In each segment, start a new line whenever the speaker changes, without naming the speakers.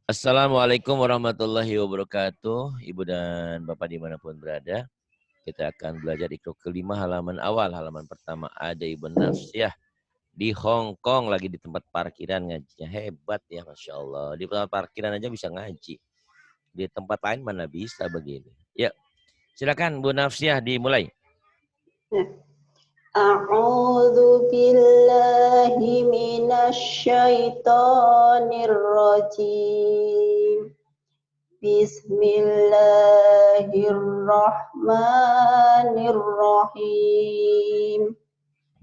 Assalamualaikum warahmatullahi wabarakatuh. Ibu dan Bapak dimanapun berada. Kita akan belajar Iqra kelima halaman awal. Halaman pertama ada Ibu Nafsiah. Di Hong Kong lagi di tempat parkiran ngajinya. Hebat ya Masya Allah. Di tempat parkiran aja bisa ngaji. Di tempat lain mana bisa begini. Ya, silakan Bu Nafsiah dimulai.
A'udzu billahi minasy syaithanir rajim. Bismillahirrahmanirrahim.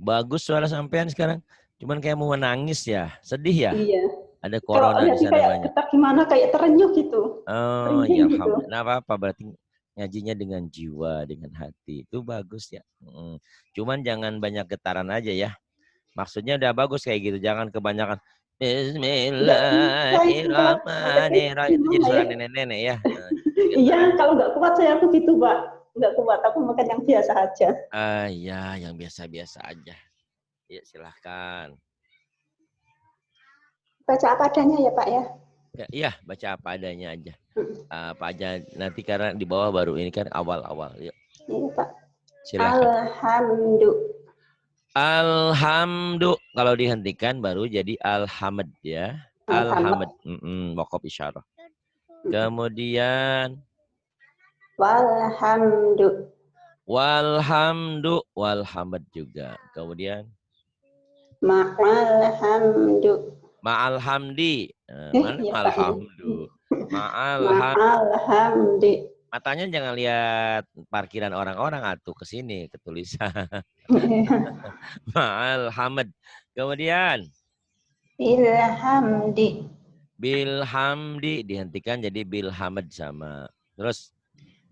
Bagus suara sampean sekarang. Cuman kayak mau menangis ya. Sedih ya?
Iya.
Ada
Kalau
corona di
jadi
sana
kayak
banyak.
ketak gimana, kayak terenyuh gitu.
Oh ya,
Merinding gitu.
alhamdulillah. Nah, apa-apa berarti ngajinya dengan jiwa, dengan hati. Itu bagus ya. Cuman jangan banyak getaran aja ya. Maksudnya udah bagus kayak gitu. Jangan kebanyakan
Enggak bisa itu Pak. Tapi
Bismillahirrahmanirrahim. Itu jadi
gimana
suara
ya?
nenek-nenek ya.
Iya,
Getarannya.
kalau nggak kuat saya begitu Pak. Nggak kuat, aku makan yang biasa aja.
Ya, yang biasa-biasa aja. Ya, silahkan.
Baca apa adanya ya Pak ya.
Ya, iya, baca apa adanya aja. Apa aja nanti karena di bawah baru ini kan awal-awal. Yuk,
Iya Pak.
silahkan. Alhamdulillah. Kalau dihentikan baru jadi alhamd ya. Alhamd. Wakaf isyarah. Kemudian
Walhamdu.
walhamd juga. Kemudian
Ma'alhamdu.
ma'alhamdi. Mana
Ya Pak ya.
ma'alhamdu? Ma'alham.
Ma'alhamdi.
Matanya jangan lihat parkiran orang-orang atuh ke sini ketulisan. Ma'alhamd. Kemudian
Bilhamdi.
bilhamdi dihentikan jadi bilhamd sama. Terus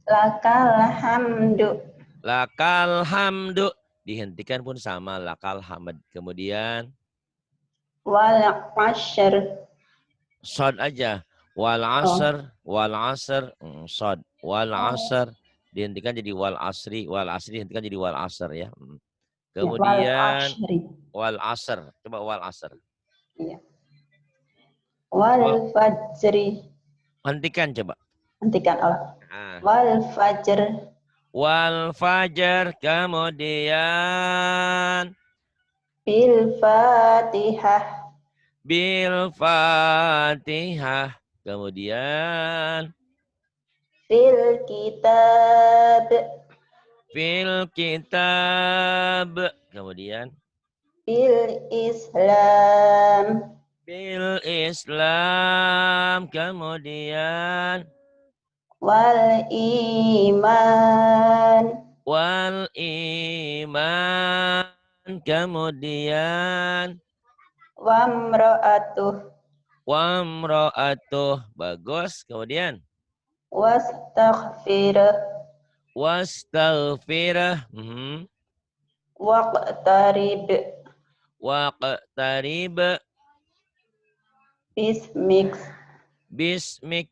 Lakal hamdu.
lakal hamdu dihentikan pun sama lakal hamd. Kemudian
Wal ashr.
sod aja. Wal asr, sod. Wal asr dihentikan jadi wal asri dihentikan jadi wal asr ya.
Ya, wal
Kemudian
ashri.
wal asr. Coba wal asr.
Iya. Wal fajri.
Hentikan coba.
Hentikan Allah.
Nah.
Wal fajr.
Wal fajar kemudian
Bil fatihah.
bil fatihah kemudian
Fil kitab.
fil kitab kemudian
Bil islam.
bil islam kemudian
Wal iman.
wal iman kemudian
Wamra'atuh.
wamro'atuh bagus kemudian
Wastaghfirah.
wastaghfirah
Waqtarib.
waqtarib
Bismik.
bismik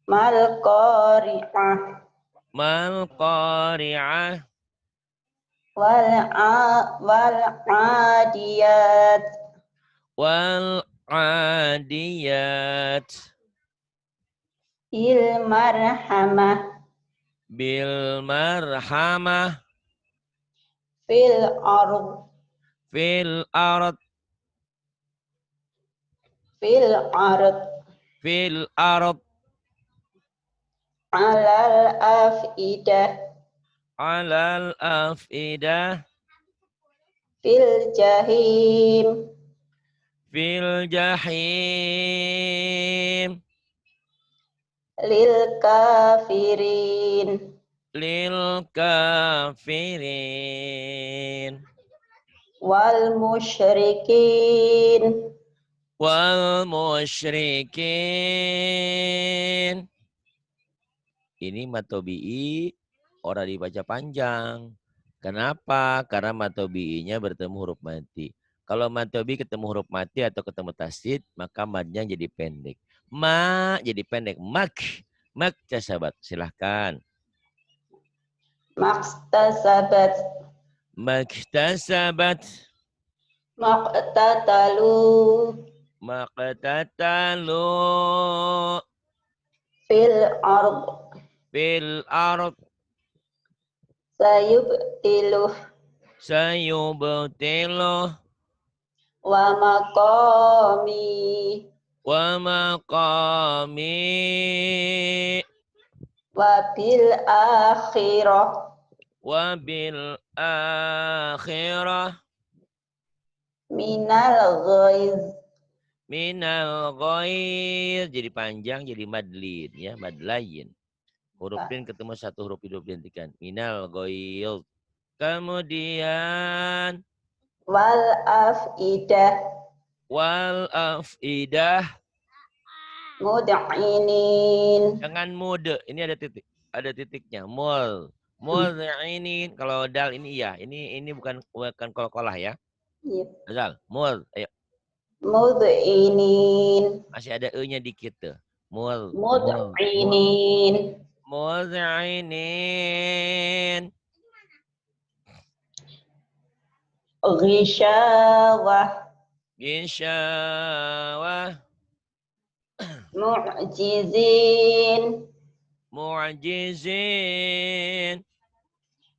Mal qari'ah.
mal qari'ah
Wal adiyat.
wal adiyat
Bil marhamah.
bil marhamah
Fil ard.
fil ard
Fil ard.
fil ard
Alal afidah.
alal afidah
Fil jahim.
fil jahim
Lil kafirin.
lil kafirin
Wal musyrikin.
wal musyrikin. Ini matobi'i orang dibaca panjang. Kenapa? Karena matobi'inya bertemu huruf mati. Kalau matobi ketemu huruf mati atau ketemu tasdid, maka madnya jadi pendek. Ma jadi pendek. Mak sahabat. Silahkan.
Maktasabat.
Maktasabat.
Maqtatalu.
Maqtatalu
fil ard
fil ard
sayubtiluh
sayubtiluh
wa maqami
wa maqami
wa bil akhirah
wa bil akhirah
minal ghaiz.
minal ghair. Jadi panjang jadi madlin ya, madlayin. Huruf lin ketemu satu huruf hidup dihentikan. Minal ghair. Kemudian
Wal afidah
wal afidah
mud'inin.
dengan mode. Ini ada titik, ada titiknya. Mul ini kalau dal ini iya. Ini bukan kol-kolah ya.
Iya.
Dal, mul. Ayo.
Mud'inin.
Masih ada e-nya dikit tuh. Mul.
Mud'inin.
Mud'inin.
Ghisyawah.
Gisyawah.
Mu'jizin.
Mu'jizin.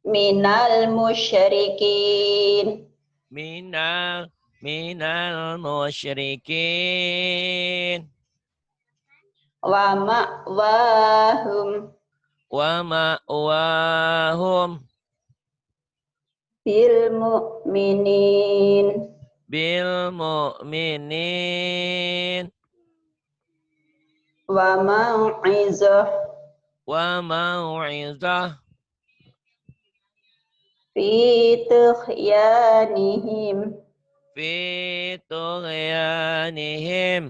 Minal musyrikin.
Minal musyrikin.
Wa ma'wahum.
Wa ma'wahum.
Bil mu'minin.
Bil mu'minin.
Wa mau'izah.
Wa mau'izah.
Fi tughyanihim.
Fi tughyanihim.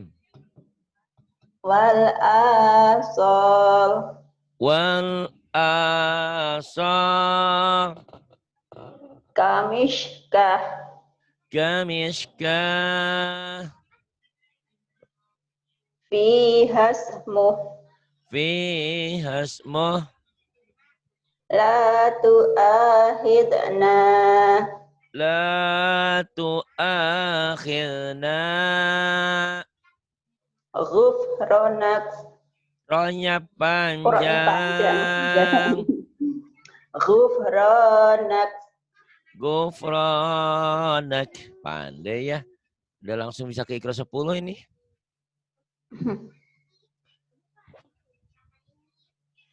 Wal asal.
Wal asar.
Kamishkah.
Kamishkah.
Fiha ismuh.
Fiha ismuh.
La tu'akhidna.
La tu'akhirna.
Ghufranak.
Rohnya
Qur'annya panjang.
panjang.
Ghufranak.
Gufranak. Pandai ya. Udah langsung bisa ke Iqra 10 ini.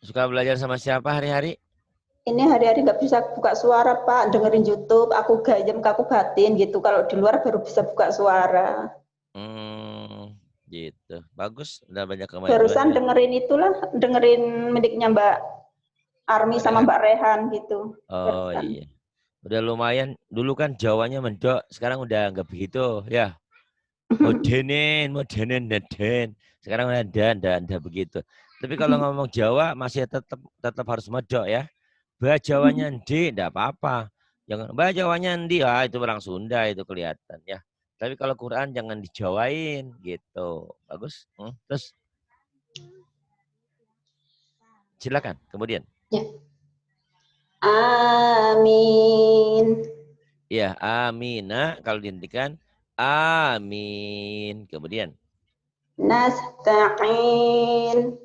Suka belajar sama siapa hari-hari?
Ini hari-hari nggak bisa buka suara, Pak. Dengerin YouTube, aku gayem, aku batin gitu. Kalau di luar baru bisa buka suara.
Gitu. Bagus. Udah banyak kemajuan.
Barusan
Ya.
dengerin midiknya Mbak Armi sama Mbak Rehan gitu.
Oh
Barusan.
iya. Udah lumayan. Dulu kan Jawanya mendok. Sekarang udah nggak begitu. Ya. Modernin. Sekarang udah anda begitu. Tapi kalau ngomong Jawa masih tetap harus medok ya. Bah Jawanya ndi, enggak apa-apa. Jangan bah Jawanya ndi, itu orang Sunda itu kelihatan ya. Tapi kalau Quran jangan dijawain gitu. Bagus. Terus silakan kemudian.
Ya. Amin.
Ya, amina kalau dihentikan amin. Kemudian
Nasta'in.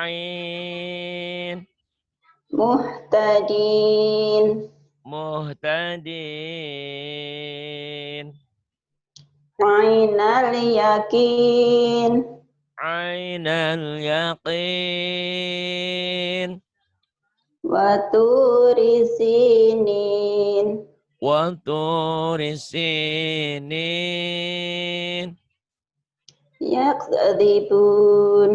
nasta'in.
Muhtadin.
Muhtadin.
Ainal yakin.
Ainal yaqin.
Waturi sinin.
Waturi sinin.
Yakdzibun.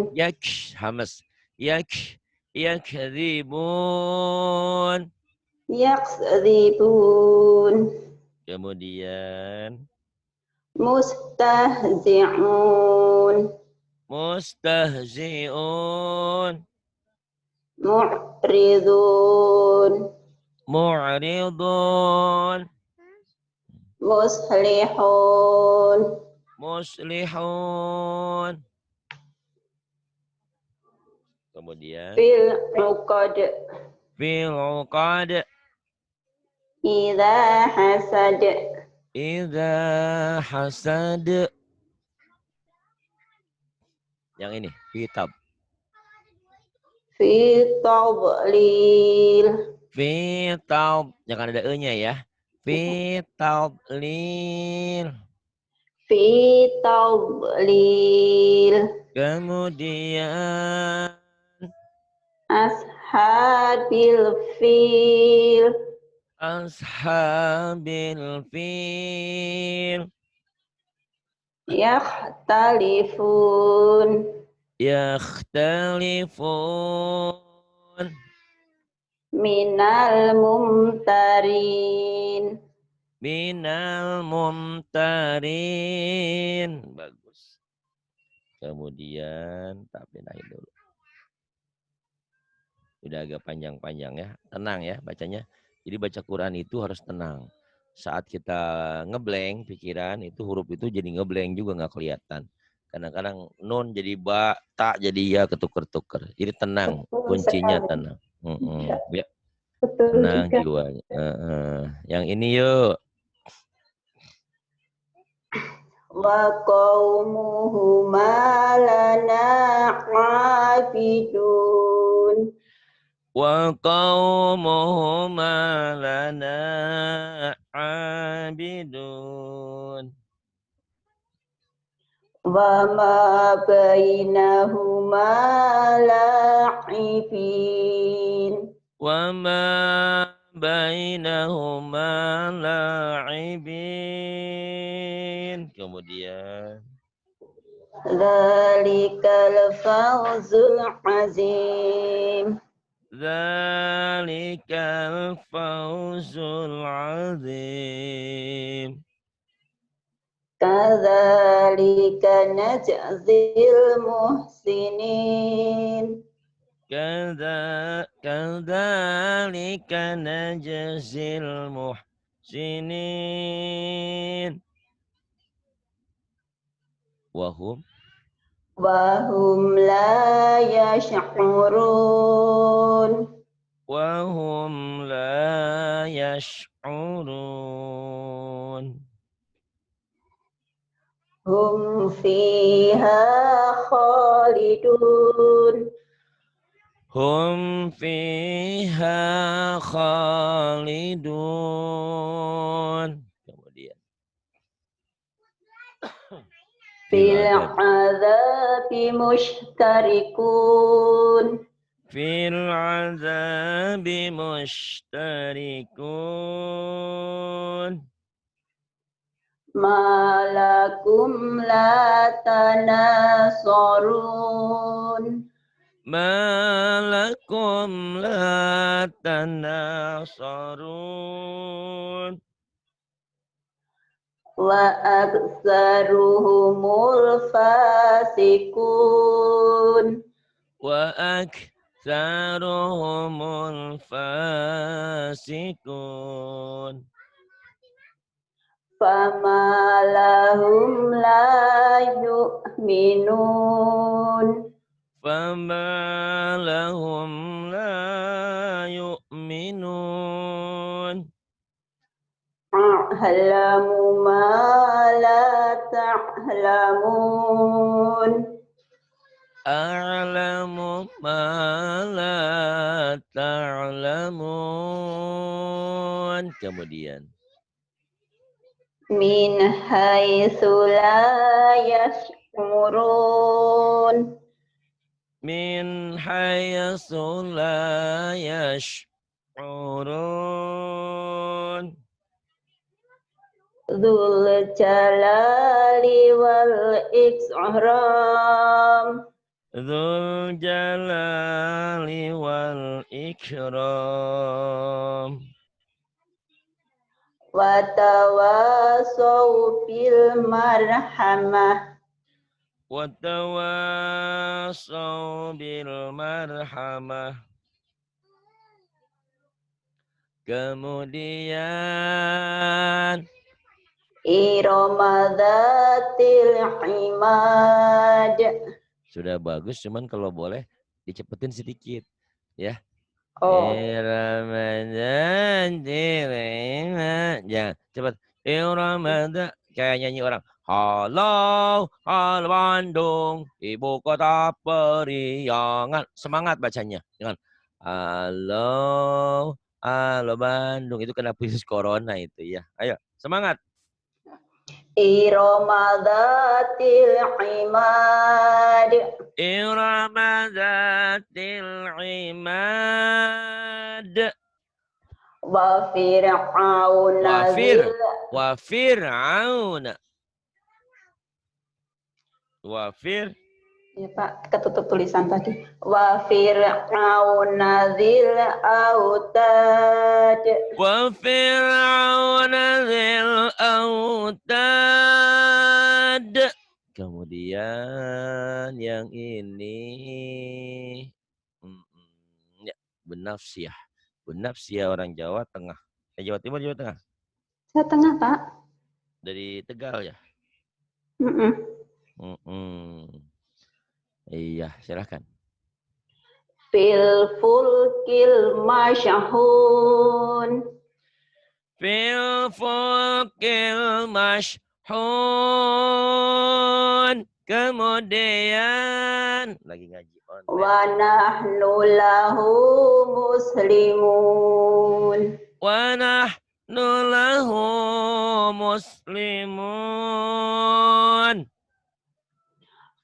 Hamas. Yakdzibun.
Yakdzibun.
Kemudian
Mustahzi'un.
mustahzi'un.
Mu'ridun.
Mu'ridun.
Muslihun.
Muslihun. Kemudian
Fil uqad.
fil uqad.
Idza hasad.
Idza hasad. Yang ini, kitab.
Fi tadlil.
Fi taub. Jangan ada e-nya ya. Fi taudlil.
Fi tadlil.
Kemudian
Ashabil fil.
ashabil fil.
Yakhtalifun.
Yakhtalifun.
Minal mumtarin.
Minal mumtarin. Bagus. Kemudian tapi naik dulu. Udah agak panjang-panjang ya. Tenang ya bacanya. Jadi baca Quran itu harus tenang. Saat kita ngeblank pikiran itu huruf itu jadi ngeblank juga nggak kelihatan. Kadang-kadang nun jadi ba, tak jadi ya ketuker-tuker. Jadi tenang,
Betul
kuncinya
sekali.
tenang. Ya,
Betul
tenang
juga.
jiwanya. Yang ini yuk.
Wa qaumuhuma lana abidun.
Wa qaumuhuma lana abidun.
Wa ma bainahuma la'ibin.
Wa ma bainahuma la'ibin. Kemudian
Dzalikal fawzul azim.
Dzalikal fawzul azim.
Kadzalika najzil muhsinin.
Kadzalika najzil muhsinin. Wahum
Wahum la yash'urun.
Wahum la yash'urun.
Hum fiha khalidun.
Hum fiha khalidun. Kemudian fil
Fil
adab.
azabi mushtarikun.
Fil azabi mushtarikun.
Malakum la tanasarun.
Malakum la tanasarun.
Wa aktsaruhumul fasikun.
Wa aktsaruhumul fasikun.
Fama lahum la yu'minun.
Fama lahum la yu'minun.
A'lamu ma la ta'lamun.
A'lamu ma la ta'lamun. Kemudian
Min haitsu la yash'urun.
min haitsu la yash'urun.
Dzul jalali wal ikram.
Dzul jalali wal ikram.
Wa tawasaw bil marhamah.
Wa tawasaw bil marhamah. Kemudian
Irama dzatil imad.
sudah bagus, cuman kalau boleh dicepetin sedikit ya.
Oh,
Irama dzatil imad. Jangan cepat. Iramada. Kayak nyanyi orang. Halo, halo Bandung, ibu kota periangan. Semangat bacanya. Jangan. Halo, halo Bandung. Itu kena virus corona itu ya. Ayo, semangat.
Irama dzatil imad.
Irama dzatil imad.
Wa fir'auna
Wa fir'auna. Wafir.
Ya Pak, ketutup tulisan tadi. Wa fir'auna dzil autad.
Wa fir'auna dzil autad. Kemudian yang ini ya, Benafsiyah. Benafsiyah orang Jawa Tengah. Jawa Timur, Jawa Tengah.
Jawa Tengah, Pak.
Dari Tegal ya? Iya, silahkan.
Fil fulkil masyahun.
Fil fulkil masyhun. Kemudian lagi ngaji online.
Wa nahnu lahu muslimun.
Wa nahnu lahu muslimun.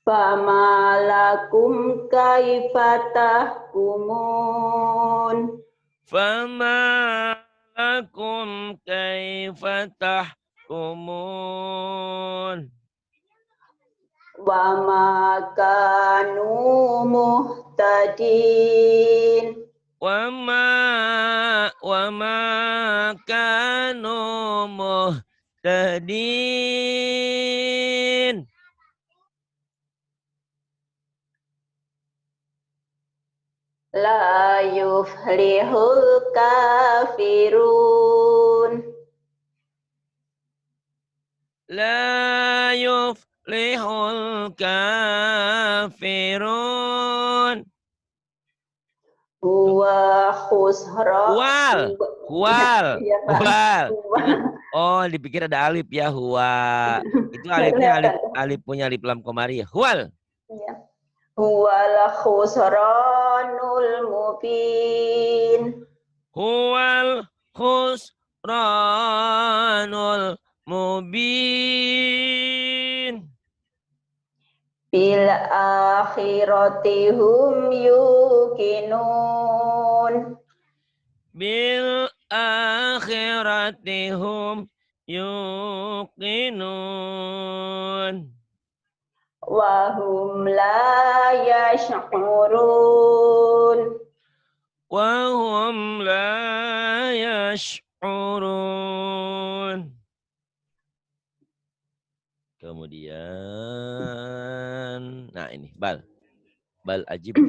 Fama lakum kaifa tahkumun.
Fama lakum kaifa tahkumun.
Wa ma kanu muhtadin.
Wa ma kanu muhtadin.
La yuflihul kafirun.
La yuflihul kafirun.
Huwa khusran.
Huwal. Oh, dipikir ada alif ya, huwa. Itu alifnya alif punya alif lam komari. Huwal.
Iya. Huwal khusranul mubin.
Huwal khusranul mubin.
Bil akhirati hum yuqinun.
Bil akhirati hum yuqinun.
Wa hum la yash'urun.
Wa hum la yash'urun. Kemudian, nah ini bal ajib.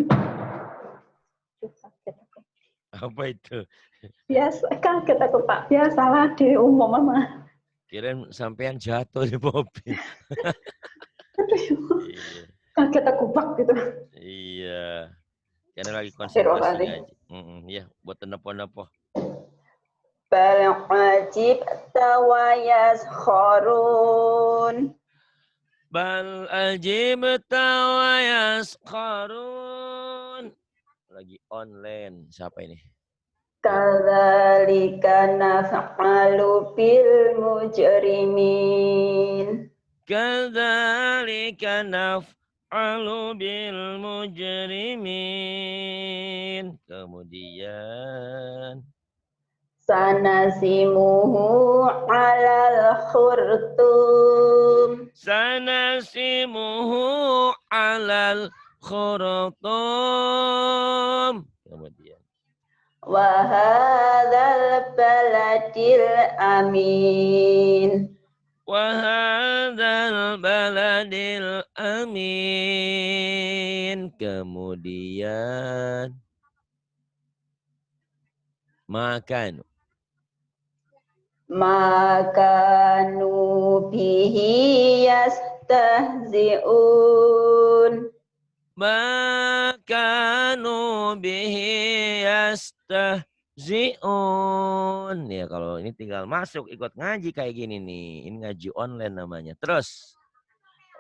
Apa itu?
Biasa, kaget aku Pak. Biasalah di umum Mama.
Kirain sampean jatuh di mobil. Iya.
Kaget aku Pak gitu.
Iya. Karena lagi konsentrasi ngaji. Iya, buat nepo-nepo.
Bal ajib tawayas khorun.
Bal ajib tawayas khorun. Lagi online. Siapa ini?
Kadzalika naf'alu bil mujrimin.
Kadzalika naf'alu bil mujrimin. Kemudian
Sanasimuhu alal khurtum.
Sanasimuhu alal khurtum. Kemudian
Wa hadzal baladil amin.
wa hadzal baladil amin. Kemudian makanu
bihi yastahzi'un.
makanu bihi yastahzi'un. Zi'un. Ya kalau ini tinggal masuk ikut ngaji kayak gini nih. Ini ngaji online namanya. Terus.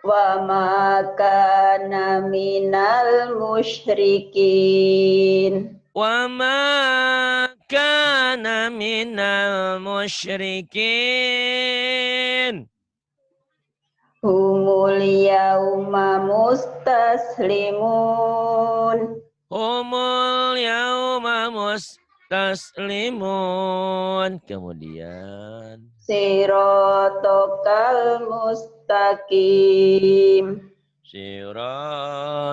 Wa ma kana minal musyrikin.
Wa ma kana minal musyrikin.
Humul yauma mustaslimun.
Humul yauma mustaslimun. Kemudian.
Sirotokal mustaqim.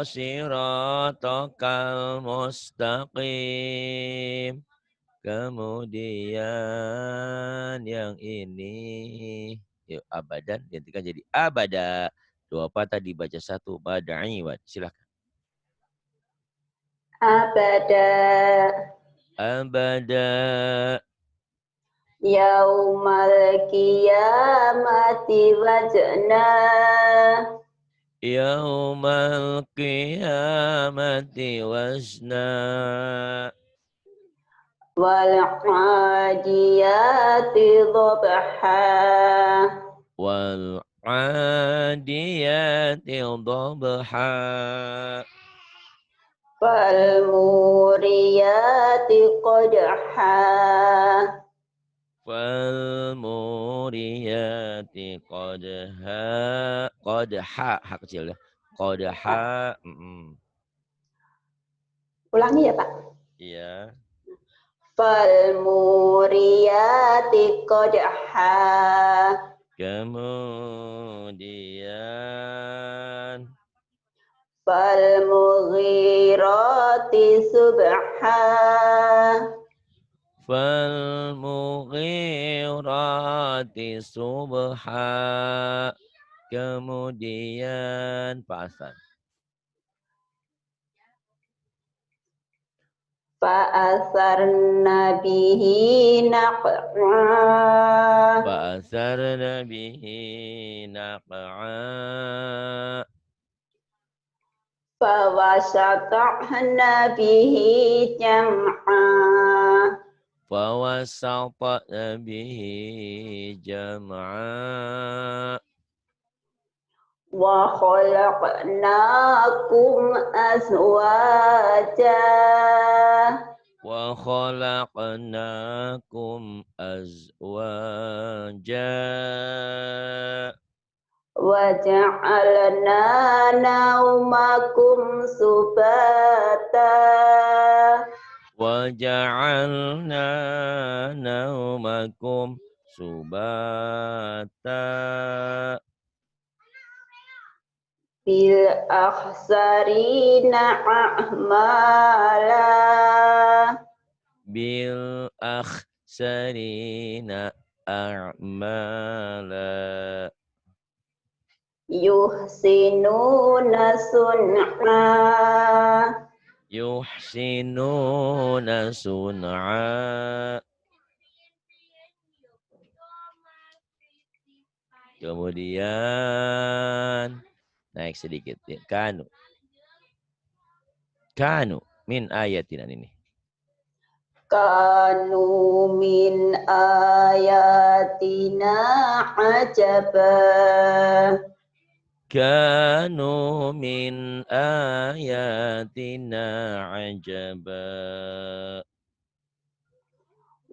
Siratokal mustaqim. Kemudian yang ini yuk abadan gantikan jadi abada. Dua patah dibaca satu badai. Silakan.
Abada.
Abada.
Yaumal qiyamati wajna.
Yaumal qiyamati wazna.
Wal adiyati dhabha.
Wal adiyati dhabha.
Fal muriyati qadha.
Fal muriyati qadha. Qadha hak kecil ya. Qadha.
Ulangi ya Pak.
Iya.
Fal muriyati qadha.
Kemudian
Fal mughirati subha.
fal mughirati subha. Kemudian Pak Hasan.
Fa'asarna bihi naq'a.
Fa'asarna bihi naq'a.
Fawasata'na bihi jam'a.
Fawasatna bihi jam'a.
Wa khalaqnakum azwaja.
Wa khalaqnakum azwaja.
Wa ja'alna naumakum subata.
Wa ja'alna naumakum subata.
Bil akhsarina a'mala.
Bil akhsarina a'mala.
Yuhsinuna sun'a.
Yuhsinuna sun'a. Kemudian naik sedikit ya. Kanu min ayatina ini.
Kanu min ayatina ajaba.
Kanu min ayatina ajaba.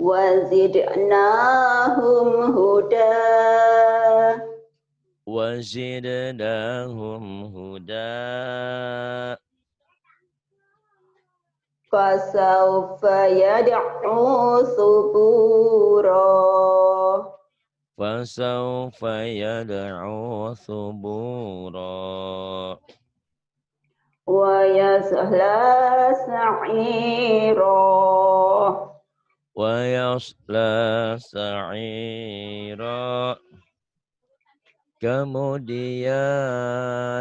Wazidnahum huda.
Wazidnahum huda.
Fasawfa yad'u subura.
Fasawfa yad'u thubura.
Wa yasla sa'ira.
Wa yasla sa'ira. Kemudian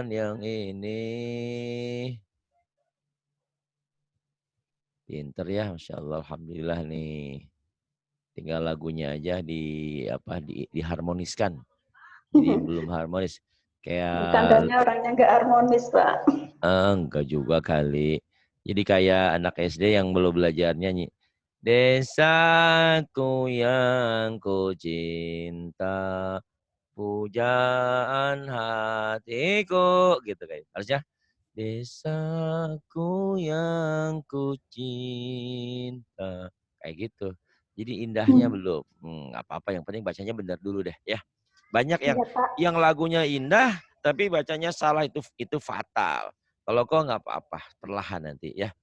yang ini pinter ya, Masya Allah, Alhamdulillah nih. Tinggal lagunya aja diharmoniskan. Jadi belum harmonis.
Tandanya orangnya nggak harmonis, Pak.
Enggak juga kali. Jadi kayak anak SD yang belum belajar nyanyi. Desaku yang ku cinta, pujaan hatiku, gitu kayak harusnya. Desaku yang ku cinta, kayak gitu. Jadi indahnya belum, nggak apa-apa. Yang penting bacanya benar dulu deh, ya. Banyak
Iya, Pak.
yang lagunya indah, tapi bacanya salah itu fatal. Kalau kok nggak apa-apa, perlahan nanti ya.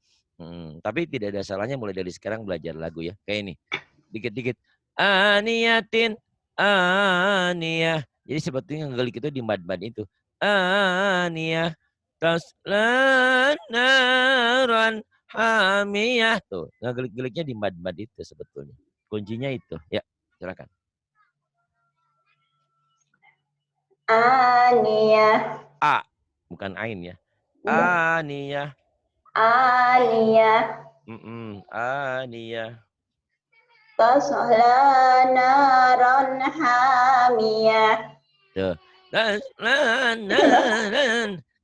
Tapi tidak ada salahnya mulai dari sekarang belajar lagu ya. Kayak ini. Dikit-dikit. Aniyatin. Aniyah. Jadi sebetulnya ngegelik itu di mad-mad itu. Aniyah. Taslanaran hamiyah. Tuh. Ngegelik-geliknya di mad-mad itu sebetulnya. Kuncinya itu. Ya, silakan.
Aniyah.
A. Bukan ain ya.
Iya.
Aniyah.
Aniyah.
Aniyah.
Tasla naran hamiyah.
Tuh.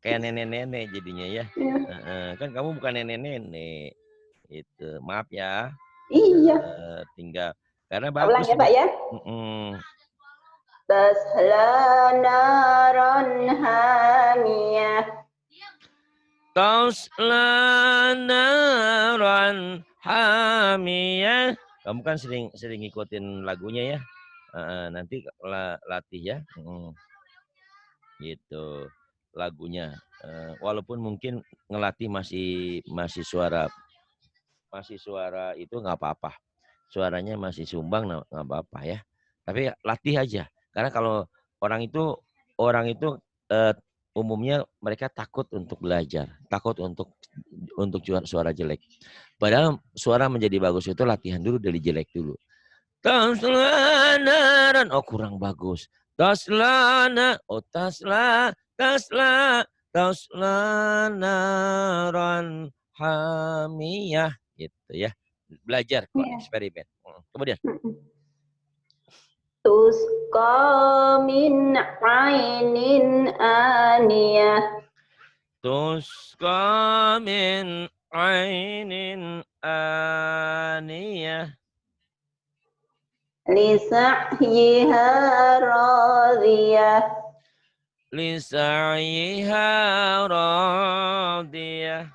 Kayak nenek-nenek jadinya ya. Kan kamu bukan nenek-nenek. Itu. Maaf ya.
Iya.
Tinggal. Karena
Ulang
bagus.
ya, Pak ya. Tasla naran hamiyah.
Tasla naran hamiyah. Kamu kan sering ngikutin lagunya ya. Nanti latih ya. Gitu lagunya. Walaupun mungkin ngelatih masih suara itu nggak apa-apa. Suaranya masih sumbang nggak apa-apa ya. Tapi latih aja. Karena kalau orang itu umumnya mereka takut untuk belajar, takut untuk suara jelek. Padahal suara menjadi bagus itu latihan dulu dari jelek dulu. Taslanaran, oh kurang bagus. Taslana, oh taslanaran hamiyah, gitu ya. Belajar kok, eksperimen. Kemudian.
Tusqa min ainin aniyah.
Tusqa min ainin aniyah.
Lisa'yiha radiyah.
Lisa'yiha radiyah.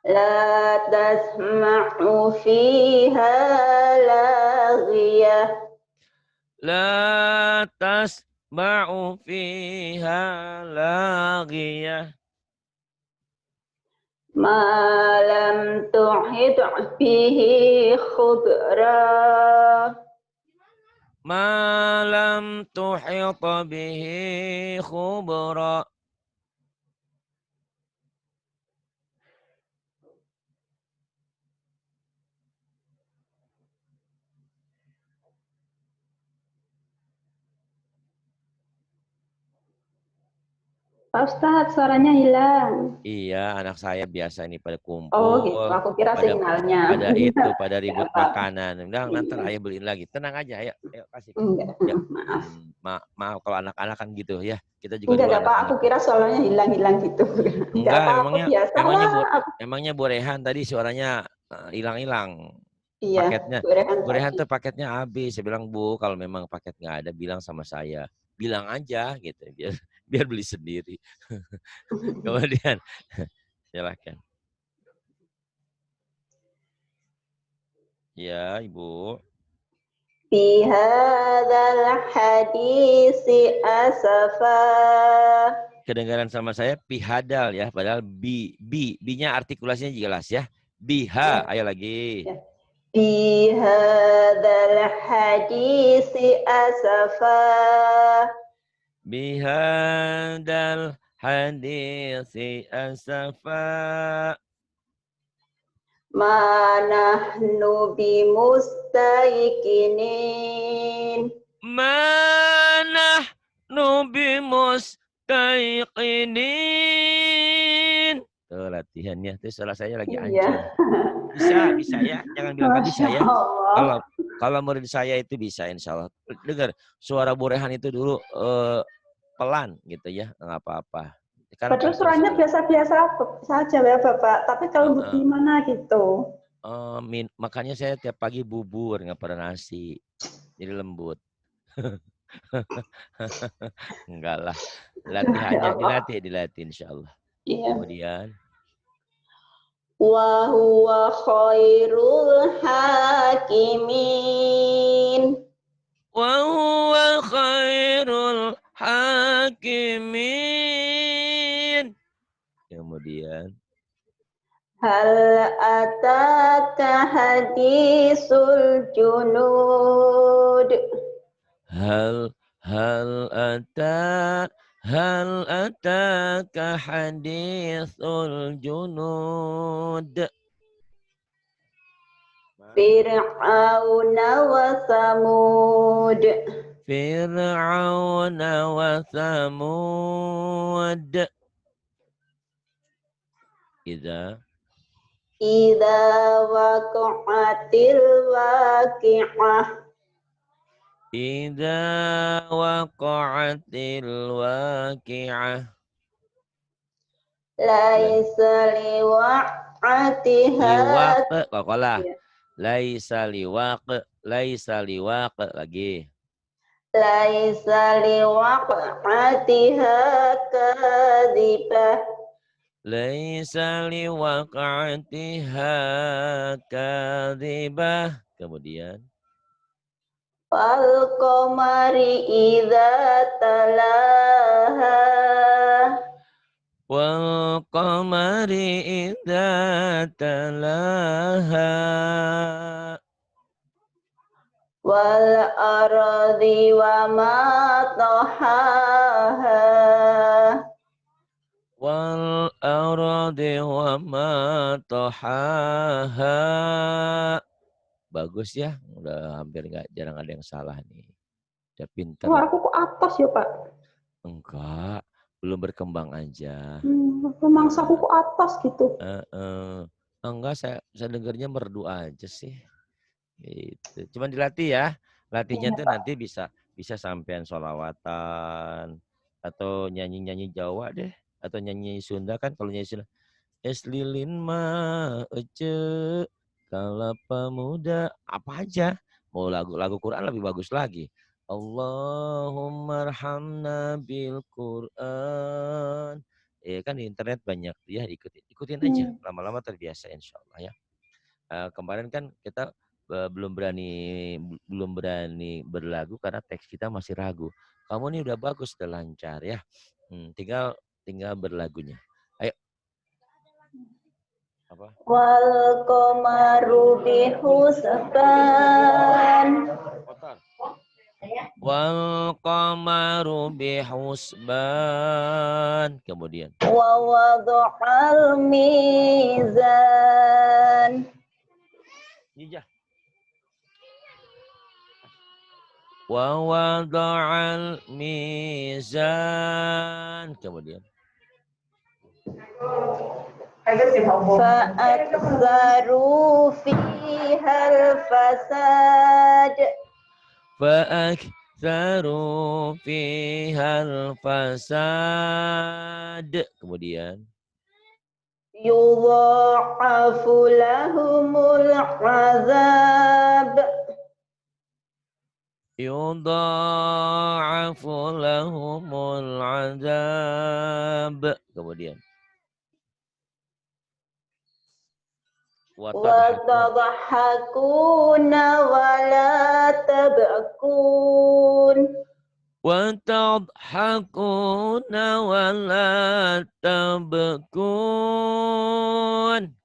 La tasma'u fiha laghiyah.
La tasma'u fiha laghiyah.
Ma lam tuhid bihi khubra.
Ma lam tuhit bihi khubra.
Pak Ustadz, suaranya hilang.
Iya, anak saya biasa ini pada
Oh gitu,
kumpul,
aku kira sinyalnya.
pada
Enggak,
ribut
Pak.
makanan. Udah, nanti ayah beliin lagi. Tenang aja, ayo kasih.
Enggak,
Ya.
maaf.
Maaf kalau anak-anak kan gitu ya. Kita juga dulu
Enggak, Pak.
anak-anak
Aku
ya.
kira suaranya hilang-hilang gitu. Enggak
Enggak,
apa-apa, biasa lah.
emangnya Bu Rehan tadi suaranya hilang-hilang.
Iya,
Paketnya,
Bu Rehan
Bu Rehan
tadi.
tuh paketnya habis. Saya bilang, Bu, kalau memang paket nggak ada, bilang sama saya. Bilang aja gitu, biar beli sendiri. Kemudian, silahkan. Ya, Ibu.
Fi hadzal hadisi asafa.
Kedengaran sama saya pihadal ya, padahal B-nya artikulasinya jelas ya. Biha, ayo lagi.
Ya. Fi hadzal hadisi asafa.
Bihadal hadisi asafa.
Ma nahnu bimustayqinin.
Manah nubi mustaiqinin. Tuh latihannya. Tuh salah saya lagi
Iya.
ancur. Bisa ya. Jangan bilang nggak bisa
Masya
ya.
Allah.
Kalau murid saya itu bisa insya Allah. Dengar suara Bu Rehan itu dulu pelan gitu ya. Nggak apa-apa. Sekarang
Padahal
kan terus
suaranya biasa-biasa saja ya Bapak. Tapi kalau gimana gitu.
Makanya saya tiap pagi bubur, nggak pernah nasi. Jadi lembut. Enggak lah.
Ya
Latihannya
Allah.
dilatih insya Allah.
Iya.
Kemudian.
Wa huwa khairul hakimin.
Wa huwa khairul hakimin. Kemudian.
Hal ataka hadisul junud.
Hal ataka hadithul junud.
Fir'auna wa samud.
Fir'aun wa thamud.
Idza waqa'atil waqi'ah.
Idza waqa'atil waqi'ah.
Laisa liwaq'atiha.
Qalah. Laisa liwaq lagi.
Laisa liwaq'atiha kadhibah.
Laisa liwaq'atiha kadhibah. Kemudian.
Wal qamari idza talaha.
Wal qamari idza talaha.
Wal ardi wa ma tahaha.
Wal ardi wa ma tahaha. Bagus ya, udah hampir jarang ada yang salah nih. Udah pintar.
Suaraku kok atas ya, Pak?
Enggak, belum berkembang aja.
Mangsaku kok atas gitu.
Enggak, saya dengarnya merdu aja sih. Gitu. Cuman dilatih ya. Latihnya tuh nanti bisa sampean sholawatan atau nyanyi-nyanyi Jawa deh atau nyanyi Sunda kan. Kalau nyanyi Sunda es lilin mah ece kalapa muda apa aja. Mau lagu Quran lebih bagus lagi. Allahumma arhamna bil Quran. Kan di internet banyak ya, ikutin aja. Lama-lama terbiasa insya Allah ya. Kemarin kan kita belum berani berlagu karena teks kita masih ragu. Kamu nih udah bagus, udah lancar ya. Tinggal berlagunya. Ayo. Apa?
Wal qamaru bihusban.
Wal qamaru bihusban. Kemudian.
Wa wada'al mizan.
Iya. Wa wada'al mizan. Kemudian.
Fa'aktsaru fihal fasad.
Fa'aktsaru fihal fasad. Kemudian.
Yudha'afu lahumul azab.
Yudha'afu lahumul azab. Kemudian.
Watadhakuna wala tabakun.
Watadhakuna wala tabkun.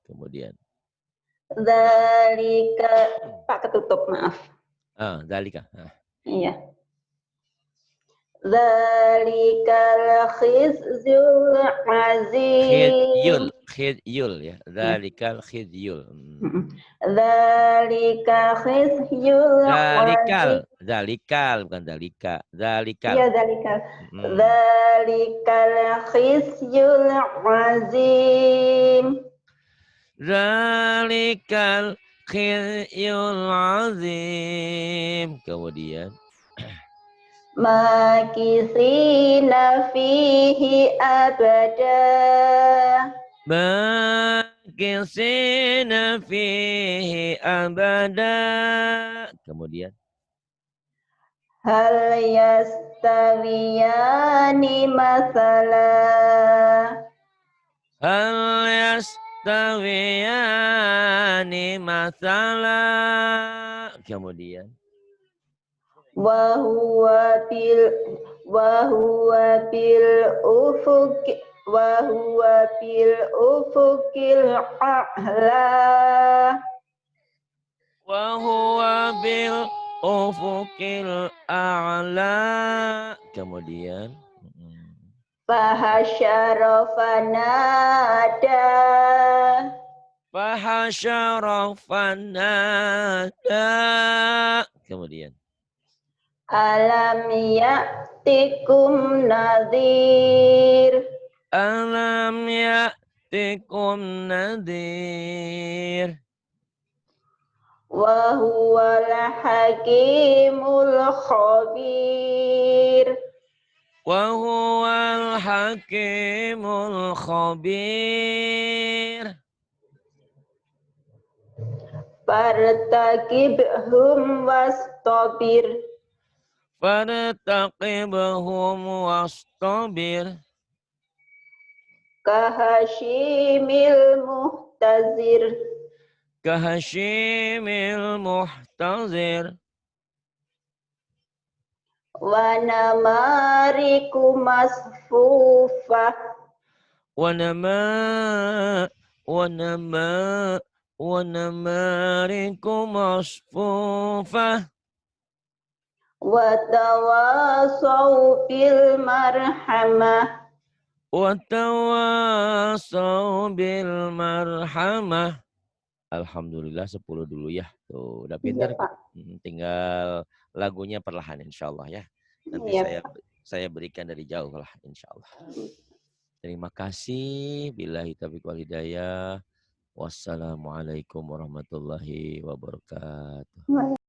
Kemudian.
Dzalika. Pak ketutup, maaf.
Dzalika.
Iya. Dzalikal khizyul azim.
Khizyul ya. Dzalikal khizyul.
Dzalika khizyul azim.
Dzalikal bukan dzalika. Dzalikal.
Iya, dzalikal. Dzalikal khizyul azim.
Dzalikal khizyul azim. Kemudian.
Makisina fihi abada.
makisina fihi abada. Kemudian
hal yastawiyani masala.
hal yastawiyani masala. Kemudian
Wahuwa bil ufuk ufukil a'la.
wa huwa bil ufuqil a'la. Kemudian
Fahasyara fanada.
fahasyara fanada. Kemudian
Alam ya'tikum nadhir.
alam ya'tikum nadhir.
Wa huwal hakimul khabir.
Wa huwal hakimul khabir.
Fartaqibhum wastabir.
Fartaqibhum wastabir.
Kahashimil muhtazir.
Kahashimil muhtazir.
Wa namariku masfufah.
Wanama wanamariku masfufah.
Wa tawasaw bil marhamah.
Watawasaw bil marhamah. Alhamdulillah 10 dulu ya. Tuh, udah pintar.
Iya, Pak.
Tinggal lagunya perlahan insyaallah ya. Nanti
Iya,
saya berikan dari jauh lah insyaallah. Terima kasih. Billahi taufiq wal hidayah. Wassalamualaikum warahmatullahi wabarakatuh.
Pak.